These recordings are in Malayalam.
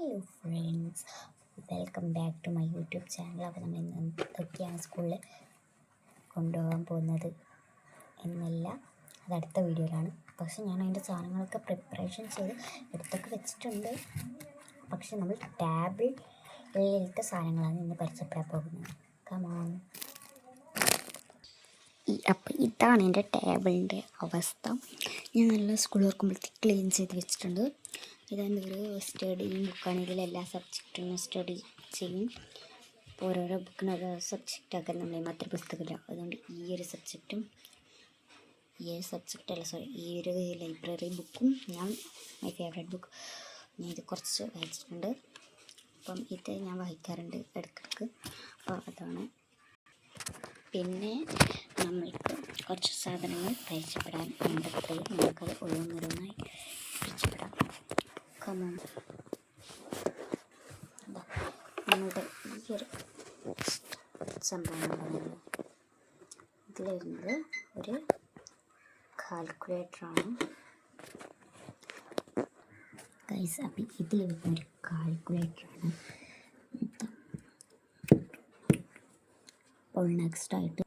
Hello friends, welcome back to my YouTube channel. അപ്പോൾ നമ്മൾ ഇന്ന് എന്തൊക്കെയാണ് സ്കൂളിൽ കൊണ്ടുപോകാൻ പോകുന്നത് എന്നല്ല അത് അടുത്ത വീഡിയോയിലാണ്. പക്ഷെ ഞാൻ അതിൻ്റെ സാധനങ്ങളൊക്കെ പ്രിപ്പറേഷൻ ചെയ്ത് എടുത്തൊക്കെ വെച്ചിട്ടുണ്ട്. പക്ഷെ നമ്മൾ ടാബിളിലത്തെ സാധനങ്ങളാണ് ഇന്ന് പരിചയപ്പെടാൻ പോകുന്നത്. കമോൺ. അപ്പോൾ ഇതാണ് എൻ്റെ ടേബിളിൻ്റെ അവസ്ഥ. ഞാൻ നല്ല സ്കൂൾ തുറക്കുമ്പോഴത്തേക്ക് ക്ലീൻ ചെയ്ത് വെച്ചിട്ടുണ്ട്. ഇതാണ് ഒരു സ്റ്റഡിയും ബുക്കാണ്. ഇതിൽ എല്ലാ സബ്ജക്റ്റും സ്റ്റഡി ചെയ്യും. അപ്പോൾ ഓരോരോ ബുക്കിന് ഓരോ സബ്ജക്റ്റാക്കാൻ നമ്മൾ മാത്രം പുസ്തകമില്ല. അതുകൊണ്ട് ഈ ഒരു സബ്ജക്റ്റ് അല്ല, ഈ ഒരു ലൈബ്രറി ബുക്കും ഞാൻ മൈ ഫേവറേറ്റ് ബുക്ക് ഞാൻ ഇത് കുറച്ച് വായിച്ചിട്ടുണ്ട്. അപ്പം ഇത് ഞാൻ വായിക്കാറുണ്ട് ഇടയ്ക്കിടയ്ക്ക്. അപ്പോൾ അതാണ്. പിന്നെ നമ്മൾക്ക് കുറച്ച് സാധനങ്ങൾ പരിചയപ്പെടാൻ ഉണ്ടെങ്കിൽ നമുക്കത് ഓരോന്നോരോന്നായി പരിചയപ്പെടാം. കമോൺ. നമ്മളുടെ ഈ ഒരു സംഭവം ഇതിൽ വരുന്നത് ഒരു കാൽക്കുലേറ്ററാണ് ഗൈസ്. അപ്പം ഇതിൽ വരുന്ന ഒരു കാൽക്കുലേറ്ററാണ്. അപ്പോൾ നെക്സ്റ്റായിട്ട്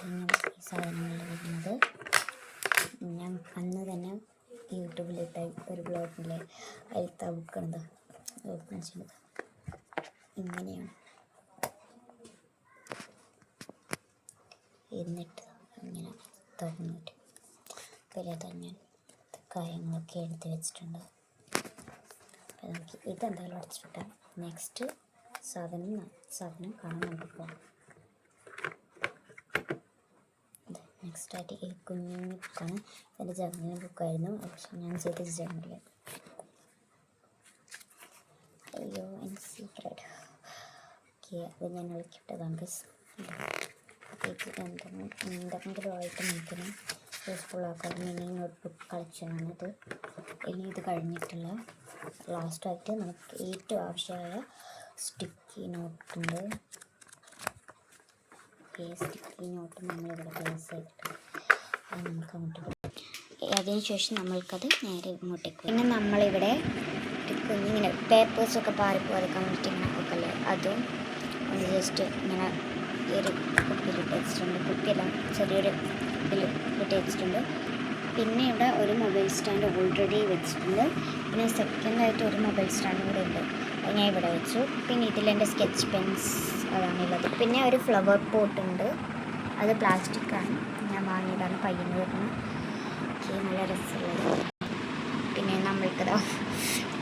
ഈ സാധനങ്ങൾ വരുന്നത് ഞാൻ അന്ന് തന്നെ യൂട്യൂബിലിട്ട ഒരു ബ്ലോഗിൽ അതിലത്തെ ബുക്കാണിത്. ഓപ്പൺ ചെയ്യുന്നത് ഇങ്ങനെയാണ്. എന്നിട്ട് ഇങ്ങനെ തുറന്നിട്ട് ഇതിൽ ഞാൻ കാര്യങ്ങളൊക്കെ എടുത്ത് വെച്ചിട്ടുണ്ട്. അപ്പോൾ നമുക്ക് ഇതെന്തായാലും അടച്ചിട്ടാം. നെക്സ്റ്റ് സാധനം കാണാൻ നമുക്ക് പോകാം. നെക്സ്റ്റായിട്ട് ഈ കുഞ്ഞു ബുക്കാണ്. എൻ്റെ ജർമ്മനി ബുക്കായിരുന്നു. പക്ഷെ ഞാൻ ചെയ്തത് ജർമ്മനിൽ. അയ്യോ, എൻ്റെ സീക്രട്ട്. ഓക്കെ, അത് ഞാൻ വിളിക്കിട്ടതാണ്. എന്തെങ്കിലും ആയിട്ട് നമുക്കിന് യൂസ്ഫുൾ ആക്കാൻ മിനി നോട്ട്ബുക്ക് കളക്ഷനാണിത്. ഇനി ഇത് കഴിഞ്ഞിട്ടുള്ള ലാസ്റ്റായിട്ട് നമുക്ക് ഏറ്റവും ആവശ്യമായ സ്റ്റിക്കി നോട്ടുണ്ട്. സ്റ്റിക്കി നോട്ട് നമ്മളിവിടെ പ്ലേസ് ചെയ്തിട്ട് അത് നമുക്ക് അങ്ങോട്ട്. അതിനുശേഷം നമ്മൾക്കത് നേരെ ഇങ്ങോട്ടേക്ക്. പിന്നെ നമ്മളിവിടെ കുഞ്ഞിങ്ങനെ പേപ്പേഴ്സൊക്കെ പാറിപ്പോകാതിരിക്കാൻ വേണ്ടിയിട്ട് ഇങ്ങനെ വെക്കല്ലേ, അതും അത് ജസ്റ്റ് ഇങ്ങനെ ഈ ഒരു കുപ്പിയിലിട്ട് വെച്ചിട്ടുണ്ട്. കുപ്പിയെല്ലാം ചെറിയൊരു ഇതിലിട്ട് വെച്ചിട്ടുണ്ട്. പിന്നെ ഇവിടെ ഒരു മൊബൈൽ സ്റ്റാൻഡ് ഓൾറെഡി വെച്ചിട്ടുണ്ട്. പിന്നെ സെക്കൻഡായിട്ട് ഒരു മൊബൈൽ സ്റ്റാൻഡ് കൂടെ ഉണ്ട്. അത് ഞാൻ ഇവിടെ വെച്ചു. പിന്നെ ഇതിലെൻ്റെ സ്കെച്ച് പെൻസ് അതാണുള്ളത്. പിന്നെ ഒരു ഫ്ലവർ പോട്ട് ഉണ്ട്. അത് പ്ലാസ്റ്റിക്കാണ്, ഞാൻ വാങ്ങിയതാണ് പയ്യന് വരുന്നത്. നല്ല രസമുള്ളത്. പിന്നെ നമ്മൾക്കത്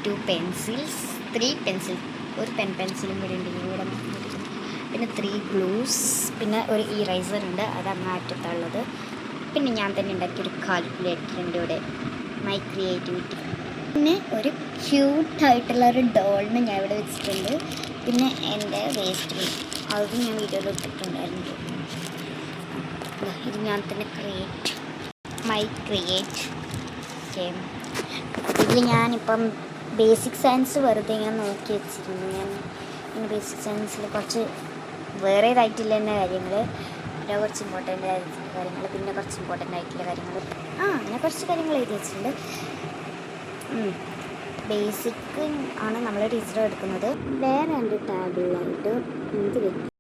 2 പെൻസിൽസ് 3 പെൻസിൽ, ഒരു പെൻസിലും കൂടി ഉണ്ട് ഇവിടെ. പിന്നെ 3 ഗ്ലൂസ്, പിന്നെ ഒരു ഇറേസർ ഉണ്ട്, അത് അങ്ങാറ്റത്തുള്ളത്. പിന്നെ ഞാൻ തന്നെ ഉണ്ടാക്കിയൊരു കാൽക്കുലേറ്റർ ഉണ്ട് ഇവിടെ, മൈ ക്രിയേറ്റിവിറ്റി. പിന്നെ ഒരു ക്യൂട്ടായിട്ടുള്ളൊരു ഡോളിനെ ഞാൻ ഇവിടെ വെച്ചിട്ടുണ്ട്. പിന്നെ എൻ്റെ വേസ്റ്റ് ബിൻ, അതും ഞാൻ വീഡിയോയിൽ ഇട്ടിട്ടുണ്ടായിരുന്നു. ഇത് ഞാൻ തന്നെ മൈ ക്രിയേറ്റ്. ഓക്കെ, ഇതിൽ ഞാനിപ്പം ബേസിക് സയൻസ് വെറുതെ ഇങ്ങനെ നോക്കി വെച്ചിരുന്നു. ഞാൻ ഇങ്ങനെ ബേസിക് സയൻസിൽ കുറച്ച് വേറെ ഇതായിട്ടില്ല തന്നെ കാര്യങ്ങൾ, പിന്നെ കുറച്ച് ഇമ്പോർട്ടൻ്റ് ആയിട്ടുള്ള കാര്യങ്ങൾ, പിന്നെ കുറച്ച് ഇമ്പോർട്ടൻ്റ് ആയിട്ടുള്ള കാര്യങ്ങൾ, അങ്ങനെ കുറച്ച് കാര്യങ്ങൾ എഴുതി വെച്ചിട്ടുണ്ട്. ബേസിക് ആണ് നമ്മൾ ടീച്ചർ എടുക്കുന്നത്. വേറെ എൻ്റെ ടാബിളായിട്ട് എന്ത് വെക്കും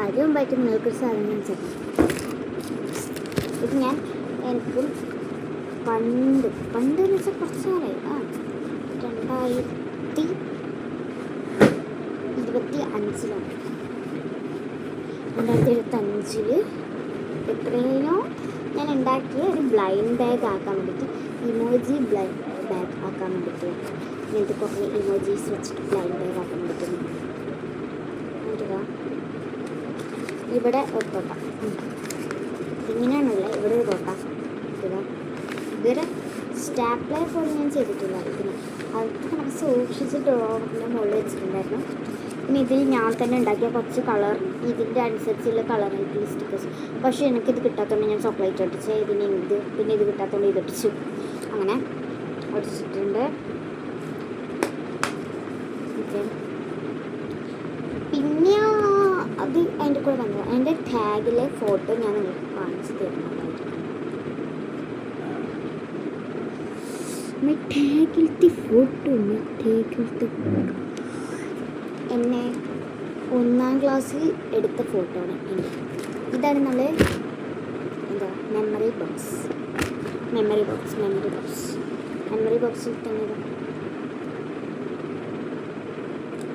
അതിന് മുമ്പായിട്ട് നിങ്ങൾക്കൊരു സാധനം ചെയ്യും. ഇത് ഞാൻ എനിക്ക് പണ്ട് എന്ന് വെച്ചാൽ കുറച്ച് നാളായി, 2025 എത്രയോ ഞാൻ ഉണ്ടാക്കിയ ഒരു ബ്ലൈൻഡ് ബാഗ് ആക്കാൻ വേണ്ടിയിട്ട്, ഇമോജി ബ്ലൈൻഡ് ബാഗ് ആക്കാൻ വേണ്ടിയിട്ട് ഇങ്ങനത്തെ കുറേ ഇമോജീസ് വെച്ചിട്ട് ബ്ലൈൻഡ് ബാഗ് ആക്കാൻ വേണ്ടിയിട്ട് ഇവിടെ ഒരു തോട്ട ഇങ്ങനെയാണുള്ളത്. ഇവിടെ ഒരു തോട്ട ഇതുവരെ സ്റ്റാപ്ലർ പോലും ഞാൻ ചെയ്തിട്ടില്ല. ഇതിന് അതൊക്കെ നമുക്ക് സൂക്ഷിച്ച് ഡ്രോറിൻ്റെ മുകളിൽ വെച്ചിട്ടുണ്ടായിരുന്നു. പിന്നെ ഇതിൽ ഞാൻ തന്നെ ഉണ്ടാക്കിയ കുറച്ച് കളർ, ഇതിൻ്റെ അനുസരിച്ചുള്ള കളറായിട്ടുള്ള സ്റ്റിക്കേഴ്സ്. പക്ഷേ എനിക്കിത് കിട്ടാത്തതുകൊണ്ട് ഞാൻ ചോക്ലേറ്റ് ഒട്ടിച്ച്, പിന്നെ ഇത് കിട്ടാത്തതുകൊണ്ട് ഇതൊട്ടിച്ചു. അങ്ങനെ ഒട്ടിച്ചിട്ടുണ്ട്. പിന്നെ അത് അതിൻ്റെ കൂടെ വന്നത് അതിൻ്റെ ടാഗിലെ ഫോട്ടോ ഞാൻ നിങ്ങൾക്ക് കാണിച്ചു തരുന്നതായിരിക്കും. മിഠായിക്കിലത്തെ ഫോട്ടോ, മിഠായിക്കിലത്തെ ഫോട്ടോ എന്നെ 1ാം ക്ലാസ്സിൽ എടുത്ത ഫോട്ടോ ആണ് എൻ്റെ. ഇതാണ് നമ്മൾ എന്താ മെമ്മറി ബോക്സിൽ തന്നെ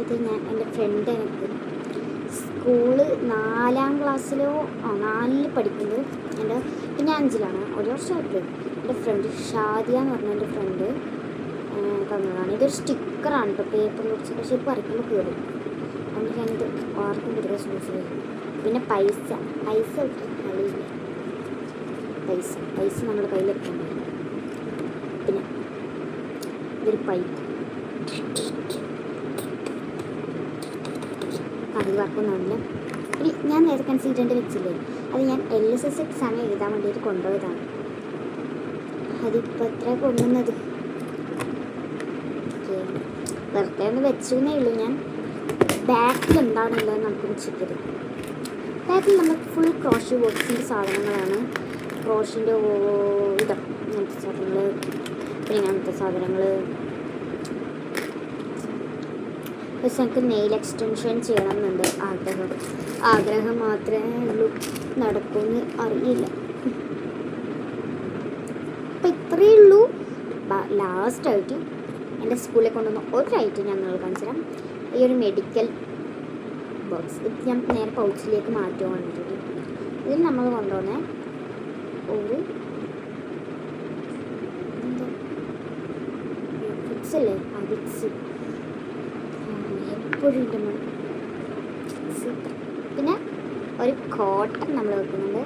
ഇത് ഞാൻ എൻ്റെ ഫ്രണ്ട് എനിക്ക് സ്കൂള് 4ാം ക്ലാസ്സിലോ 4ൽ പഠിക്കുമ്പോൾ എൻ്റെ ഇപ്പം ഞാൻ 5ലാണ്, ഒരു വർഷമായിട്ടുള്ളൂ. എൻ്റെ ഫ്രണ്ട് ഷാദിയ എന്ന് പറഞ്ഞ എൻ്റെ ഫ്രണ്ട് തന്നതാണ്. ഇതൊരു സ്റ്റിക്കറാണ് കേട്ടോ, പേപ്പർ വെച്ച്. പക്ഷേ ഇപ്പോൾ വരയ്ക്കുമ്പോൾ കയറും. അതുകൊണ്ട് ഞാനിത് ആർക്കും കിട്ടുക സൂക്ഷിച്ചു. പിന്നെ പൈസ കളിയില്ല. പൈസ നമ്മുടെ കയ്യിലെത്തുന്നു. പിന്നെ ഇതൊരു പൈപ്പ് അത് വർക്കൊന്നുമില്ല. ഇനി ഞാൻ നേരെ കൺസീഡൻ്റ് വെച്ചില്ലേ, അത് ഞാൻ LSS എക്സാം എഴുതാൻ വേണ്ടിയിട്ട് കൊണ്ടുപോയതാണ്. അതിപ്പോൾ എത്ര കൊണ്ടുവന്നത് വെറുതെ ഒന്ന് വെച്ചേ ഉള്ളൂ. ഞാൻ ബാക്കിൽ എന്താണുള്ളത് നമുക്കൊന്ന് ചെക്ക്. ബാക്കിൽ നമ്മൾ ഫുൾ ക്രോഷ് വർക്ക്സിൻ്റെ സാധനങ്ങളാണ്. ക്രോഷിൻ്റെ ഇങ്ങനത്തെ സാധനങ്ങൾ, പിന്നെ അങ്ങനത്തെ സാധനങ്ങൾ. പക്ഷെ എനിക്ക് നെയിൽ എക്സ്റ്റൻഷൻ ചെയ്യണം എന്നുണ്ട് ആഗ്രഹം മാത്രമേ ഉള്ളൂ, നടക്കുമെന്ന് അറിയില്ല. അപ്പം ഇത്രയേ ഉള്ളൂ. ലാസ്റ്റായിട്ട് എൻ്റെ സ്കൂളിൽ കൊണ്ടുവന്ന ഒരു ഐറ്റം ഞാൻ നിങ്ങൾ കാണിച്ചു തരാം. ഈ ഒരു മെഡിക്കൽ ബോക്സ് ഇത് ഞാൻ നേരെ പൗച്ചിലേക്ക് മാറ്റി കൊണ്ടിട്ടുണ്ട്. ഇതിൽ നമ്മൾ കൊണ്ടുവന്ന ഒരു എന്താ വിക്സ് അല്ലേ, ആ വിക്സ് എപ്പോഴും പിന്നെ ഒരു കോട്ടൺ നമ്മൾ വെക്കുന്നുണ്ട്,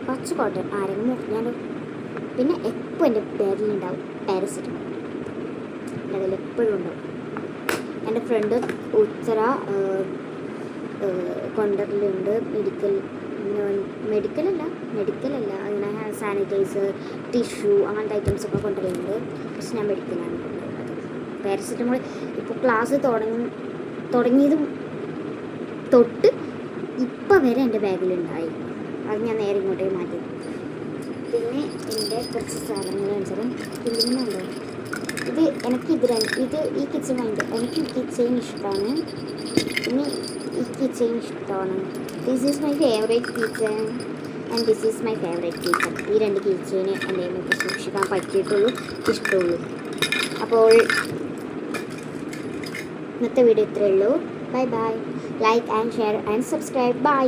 കുറച്ച് കോട്ടൺ ആരെങ്കിലും ഞാൻ. പിന്നെ എപ്പോൾ എൻ്റെ ബാഗിലുണ്ടാവും പാരസിറ്റമോൾ, എൻ്റെ അതിൽ എപ്പോഴും ഉണ്ടാവും. എൻ്റെ ഫ്രണ്ട് ഉത്തര കൊണ്ടുവരലുണ്ട് മെഡിക്കലല്ല അങ്ങനെ സാനിറ്റൈസർ, ടിഷ്യൂ അങ്ങനത്തെ ഐറ്റംസൊക്കെ കൊണ്ടുവരലുണ്ട്. പക്ഷെ ഞാൻ മെഡിക്കലാണ് കൊണ്ടുവരുന്നത്. പാരസിറ്റമോൾ ഇപ്പോൾ ക്ലാസ് തുടങ്ങിയതും തൊട്ട് ഇപ്പം വരെ എൻ്റെ ബാഗിലുണ്ടായി. അത് ഞാൻ നേരെ ഇങ്ങോട്ടേക്ക് മാറ്റി. പിന്നെ എൻ്റെ കുറച്ച് സാധനങ്ങൾ അനുസരിച്ച് പിന്നുണ്ടോ ഇത് ഈ കിച്ചൺ എനിക്ക് ഈ കിച്ചൺ ഇഷ്ടമാണ്. പിന്നെ ഈ കിച്ചൺ ഇഷ്ടമാണ്. This is my favourite kitchen and this is my favourite kitchen. ഈ 2 കിച്ചന് എൻ്റെ നമുക്ക് സൂക്ഷിക്കാൻ പറ്റിയിട്ടുള്ളൂ, ഇഷ്ടമുള്ളൂ. അപ്പോൾ ഇന്നത്തെ വീഡിയോ ഇത്രയേ ഉള്ളൂ. Bye bye. Like and share and subscribe. By.